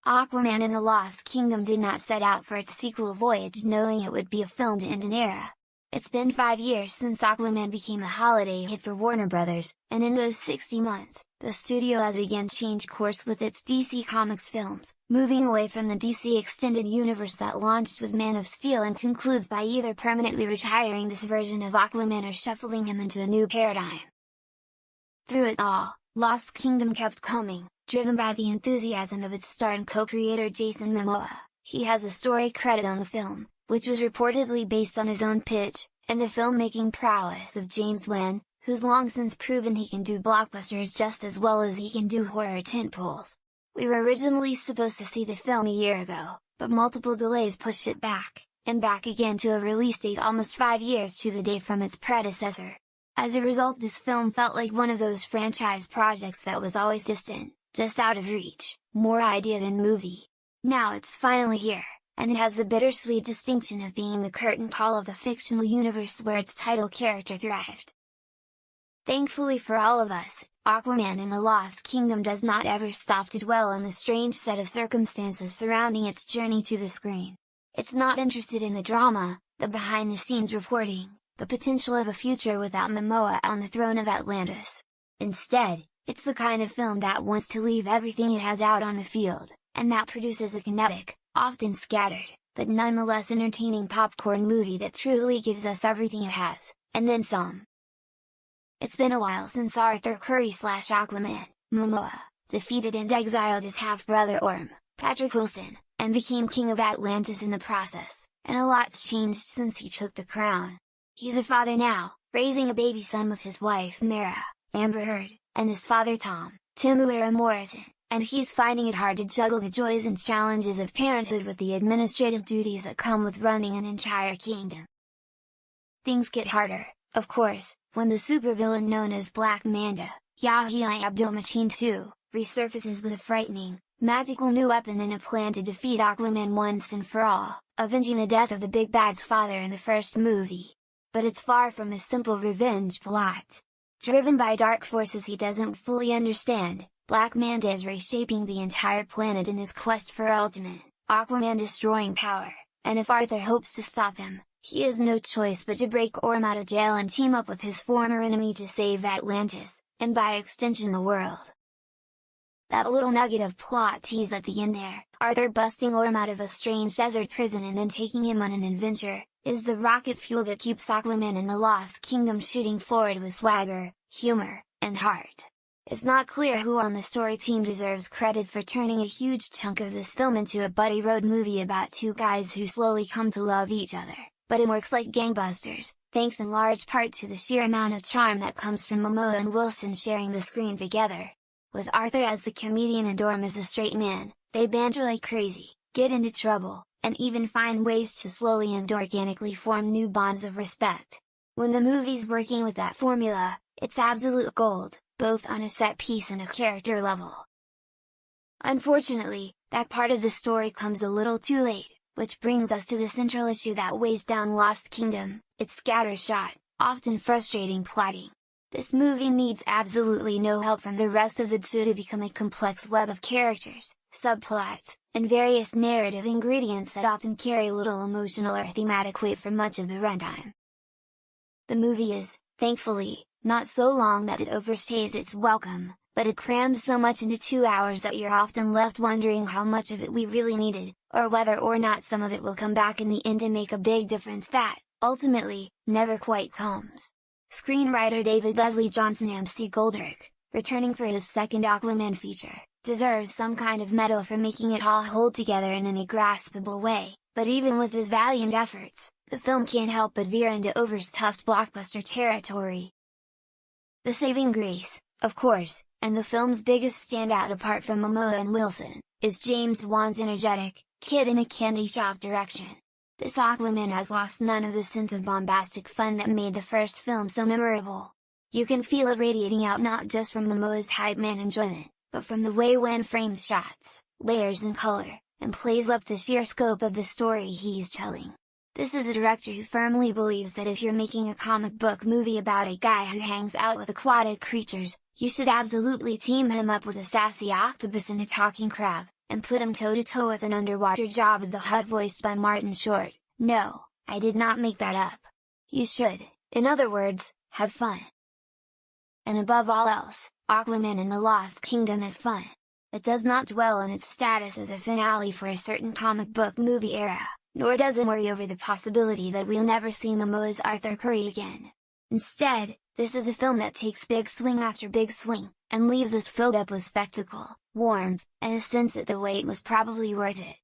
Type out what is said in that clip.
Aquaman and the Lost Kingdom did not set out for its sequel voyage knowing it would be a film to end an era. It's been 5 years since Aquaman became a holiday hit for Warner Bros., and in those 60 months, the studio has again changed course with its DC Comics films, moving away from the DC Extended Universe that launched with Man of Steel and concludes by either permanently retiring this version of Aquaman or shuffling him into a new paradigm. Through it all, Lost Kingdom kept coming, driven by the enthusiasm of its star and co-creator Jason Momoa. He has a story credit on the film, which was reportedly based on his own pitch, and the filmmaking prowess of James Wan, who's long since proven he can do blockbusters just as well as he can do horror tentpoles. We were originally supposed to see the film a year ago, but multiple delays pushed it back, and back again to a release date almost 5 years to the day from its predecessor. As a result, this film felt like one of those franchise projects that was always distant, just out of reach, more idea than movie. Now it's finally here, and it has the bittersweet distinction of being the curtain call of the fictional universe where its title character thrived. Thankfully for all of us, Aquaman and the Lost Kingdom does not ever stop to dwell on the strange set of circumstances surrounding its journey to the screen. It's not interested in the drama, the behind-the-scenes reporting, the potential of a future without Momoa on the throne of Atlantis. Instead, it's the kind of film that wants to leave everything it has out on the field, and that produces a kinetic, often scattered, but nonetheless entertaining popcorn movie that truly gives us everything it has, and then some. It's been a while since Arthur Curry/Aquaman, Momoa, defeated and exiled his half-brother Orm, Patrick Wilson, and became king of Atlantis in the process, and a lot's changed since he took the crown. He's a father now, raising a baby son with his wife Mara, Amber Heard, and his father Tom, Temuera Morrison, and he's finding it hard to juggle the joys and challenges of parenthood with the administrative duties that come with running an entire kingdom. Things get harder, of course, when the supervillain known as Black Manta, Yahya Abdul-Mateen II, resurfaces with a frightening, magical new weapon and a plan to defeat Aquaman once and for all, avenging the death of the big bad's father in the first movie. But it's far from a simple revenge plot. Driven by dark forces he doesn't fully understand, Black Manta is reshaping the entire planet in his quest for ultimate, Aquaman-destroying power, and if Arthur hopes to stop him, he has no choice but to break Orm out of jail and team up with his former enemy to save Atlantis, and by extension the world. That little nugget of plot tease at the end there, Arthur busting Orm out of a strange desert prison and then taking him on an adventure, is the rocket fuel that keeps Aquaman and the Lost Kingdom shooting forward with swagger, humor, and heart. It's not clear who on the story team deserves credit for turning a huge chunk of this film into a buddy road movie about two guys who slowly come to love each other, but it works like gangbusters, thanks in large part to the sheer amount of charm that comes from Momoa and Wilson sharing the screen together. With Arthur as the comedian and Orm as the straight man, they banter like crazy, get into trouble, and even find ways to slowly and organically form new bonds of respect. When the movie's working with that formula, it's absolute gold, both on a set piece and a character level. Unfortunately, that part of the story comes a little too late, which brings us to the central issue that weighs down Lost Kingdom, its scattershot, often frustrating plotting. This movie needs absolutely no help from the rest of the two to become a complex web of characters, subplots, and various narrative ingredients that often carry little emotional or thematic weight for much of the runtime. The movie is, thankfully, not so long that it overstays its welcome, but it crams so much into 2 hours that you're often left wondering how much of it we really needed, or whether or not some of it will come back in the end and make a big difference that, ultimately, never quite comes. Screenwriter David Leslie Johnson MC Goldrick, returning for his second Aquaman feature, deserves some kind of medal for making it all hold together in any graspable way, but even with his valiant efforts, the film can't help but veer into overstuffed blockbuster territory. The saving grace, of course, and the film's biggest standout apart from Momoa and Wilson, is James Wan's energetic, kid-in-a-candy-shop direction. This Aquaman has lost none of the sense of bombastic fun that made the first film so memorable. You can feel it radiating out not just from Momoa's hype man enjoyment, but from the way Wan frames shots, layers and color, and plays up the sheer scope of the story he's telling. This is a director who firmly believes that if you're making a comic book movie about a guy who hangs out with aquatic creatures, you should absolutely team him up with a sassy octopus and a talking crab, and put him toe-to-toe with an underwater Jabba the Hutt voiced by Martin Short. No, I did not make that up. You should, in other words, have fun. And above all else, Aquaman and the Lost Kingdom is fun. It does not dwell on its status as a finale for a certain comic book movie era, nor does it worry over the possibility that we'll never see Momoa's Arthur Curry again. Instead, this is a film that takes big swing after big swing, and leaves us filled up with spectacle, warmth, and a sense that the wait was probably worth it.